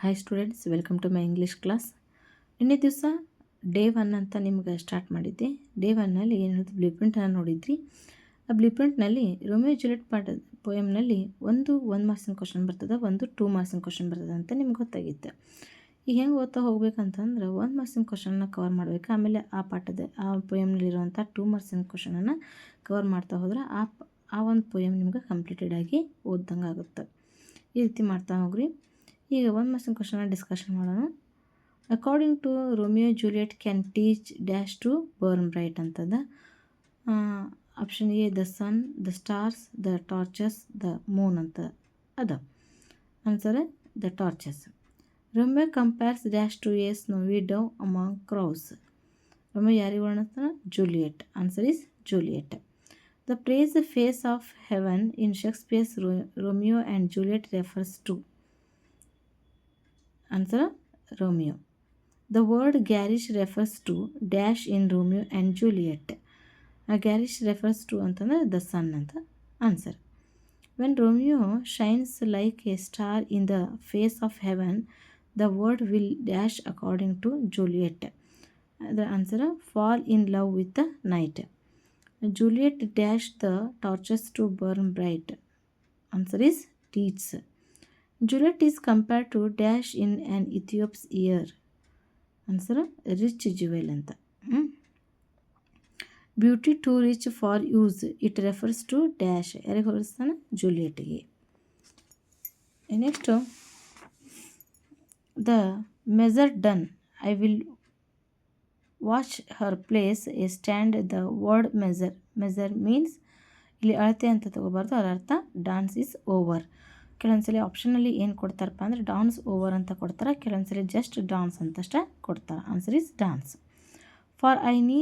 Hi students, welcome to my English class. ನಿನ್ನೆ ದಿವಸ day 1 ಅಂತ ನಿಮ್ಗೆ ಸ್ಟಾರ್ಟ್ ಮಾಡಿದ್ದೆ. ಡೇ 1ನಲ್ಲಿ ಏನು ಬ್ಲೂಪ್ರಿಂಟನ್ನು ನೋಡಿದ್ರಿ. ಆ ಬ್ಲೂಪ್ರಿಂಟ್ನಲ್ಲಿ ರೋಮಿಯೋ ಜೂಲಿಯಟ್ ಪೋಯಮ್ನಲ್ಲಿ ಒಂದು 1 ಮಾರ್ಕ್ಸಿನ ಕ್ವಶನ್ ಬರ್ತದೆ, ಒಂದು 2 ಮಾರ್ಕ್ಸಿನ ಕ್ವಶನ್ ಬರ್ತದೆ ಅಂತ ನಿಮ್ಗೆ ಗೊತ್ತಾಗಿತ್ತು. ಈಗ ಹೆಂಗೆ ಓದ್ತಾ ಹೋಗ್ಬೇಕಂತಂದ್ರೆ 1 ಮಾರ್ಕ್ಸಿನ ಕ್ವಶನ್ನ ಕವರ್ ಮಾಡಬೇಕು. ಆಮೇಲೆ ಆ ಪೋಯಮ್ನಲ್ಲಿರುವಂಥ 2 ಮಾರ್ಕ್ಸಿನ ಕ್ವಶನನ್ನು ಕವರ್ ಮಾಡ್ತಾ ಹೋದ್ರೆ ಆ ಒಂದು ಪೋಯಮ್ ನಿಮ್ಗೆ ಕಂಪ್ಲೀಟೆಡ್ ಆಗಿ ಓದ್ದಂಗೆ ಆಗುತ್ತೆ. ಈ ರೀತಿ ಮಾಡ್ತಾ ಹೋಗ್ರಿ. ಈಗ 1 ಮಾರ್ಕ್ಸಿನ ಕ್ವಶನ್ನ ಡಿಸ್ಕಷನ್ ಮಾಡೋಣ. According to Romeo Juliet can teach dash to burn bright ಅಂತದ. Option A the sun, the stars, the torches, the moon ಅಂತ ಅದ. Answer the torches. Romeo compares dash to a snowy dove among crows. Romeo ಯಾರಿಗೆ ವರ್ಣಿಸ್ತಾನೆ? Juliet. Answer is Juliet. The phrase face of heaven in Shakespeare's Romeo and Juliet refers to. Answer Romeo. The word garish refers to dash in Romeo and Juliet. Garish refers to antandre the sun anta. Answer. When Romeo shines like a star in the face of heaven, the word will dash according to Juliet. The answer fall in love with the night. Juliet dashed the torches to burn bright. Answer is teach. Juliet is compared to dash in an Ethiop's ear. Answer rich jewel anta. Beauty too rich for use. It refers to dash. ಯಾರಿಗೆ ಹೋಲಿಸ್ತಾನೆ? ಜೂಲಿಯಟ್ಗೆ. Next the measure done. I will watch her place a stand. The word measure. Measure means ಇಲ್ಲಿ ಅಳತೆ ಅಂತ ತಗೋಬಾರ್ದು, ಅದರ ಅರ್ಥ dance is over. ಕೆಲವೊಂದ್ಸಲಿ ಆಪ್ಷನಲ್ಲಿ ಏನು ಕೊಡ್ತಾರಪ್ಪ ಅಂದರೆ ಡಾನ್ಸ್ ಓವರ್ ಅಂತ ಕೊಡ್ತಾರೆ, ಕೆಲವೊಂದ್ಸಲಿ ಜಸ್ಟ್ ಡಾನ್ಸ್ ಅಂತಷ್ಟೇ ಕೊಡ್ತಾರೆ. Answer is dance. For I ನೀ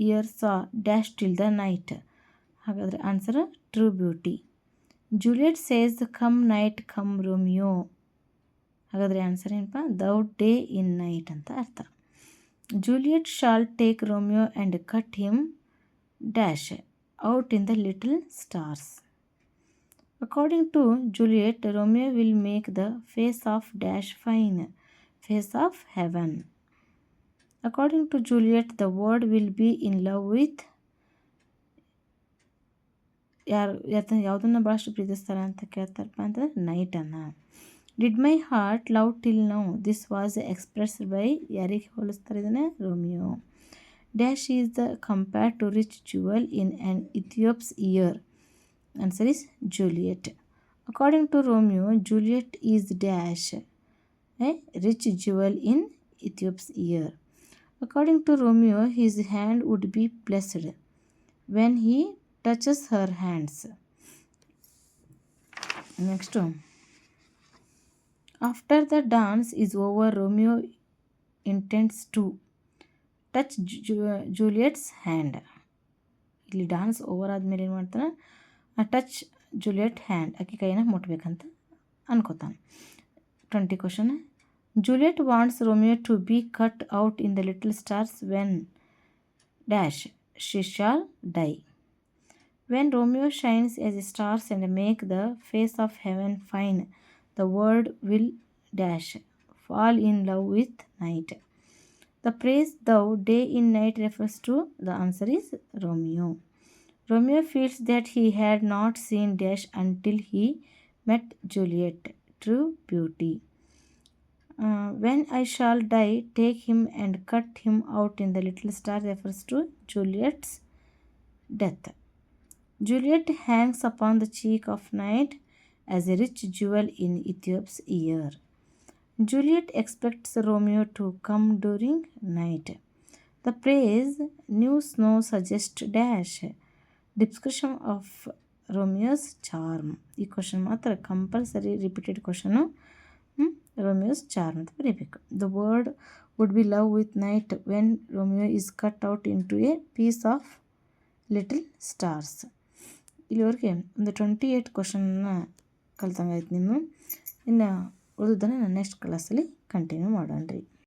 year saw dash till the night. ಹಾಗಾದರೆ answer true beauty. Juliet says come night come Romeo. ಹಾಗಾದರೆ ಆನ್ಸರ್ ಏನಪ್ಪ? ದೌ ಡೇ ಇನ್ ನೈಟ್ ಅಂತ ಅರ್ಥ. Juliet shall take Romeo and cut him dash out in the little stars. According to Juliet, Romeo will make the face of dash fine, face of heaven. According to Juliet, the word will be in love with ಯಾವುದನ್ನು ಭಾಳಷ್ಟು ಪ್ರೀತಿಸ್ತಾರೆ ಅಂತ ಕೇಳ್ತಾರಪ್ಪ ಅಂತಂದ್ರೆ ನೈಟನ್ನು. Did my heart love till now. This was expressed by. ಯಾರಿಗೆ ಹೋಲಿಸ್ತಾರೆ ಇದನ್ನು? Romeo. Dash is the compared to rich jewel in an Ethiops ear. Answer is Juliet. According to Romeo, Juliet is dash a rich jewel in Ethiops ear. According to Romeo, his hand would be blessed when he touches her hands. Next After the dance is over, Romeo intends to touch Juliet's hand. ಇಲ್ಲಿ dance over ಆದಮೇಲೆ ಏನು ಮಾಡ್ತಾನೆ? Touch Juliet hand, ಆಕೆ ಕೈನ ಮುಟ್ಬೇಕಂತ ಅನ್ಕೋತಾನೆ. 20 question. Juliet wants Romeo to be cut out in the little stars when dash she shall die. When Romeo shines as stars and make the face of heaven fine, the word will dash fall in love with night. The phrase thou day in night refers to. The answer is Romeo. Romeo feels that he had not seen dash until he met Juliet. True beauty. When I shall die, take him and cut him out in the little star refers to Juliet's death. Juliet hangs upon the cheek of night as a rich jewel in Ethiop's ear. Juliet expects Romeo to come during night. The phrase new snow suggests dash description of Romeo's charm. ಈ question ಮಾತ್ರ compulsory repeated question. Romeo's charm ಅಂತ ಬರೀಬೇಕು. The word would be love with night when Romeo is cut out into a piece of little stars. ಇಲ್ಲಿವರೆಗೆ ಒಂದು 28 ಕ್ವಶನ್ನ ಕಲ್ತಂಗಾಯ್ತು. ನಿಮ್ಮ ಇನ್ನು ಉಳಿದನ್ನು ನಾನು next ಕ್ಲಾಸಲ್ಲಿ ಕಂಟಿನ್ಯೂ ಮಾಡೋಣ ರೀ.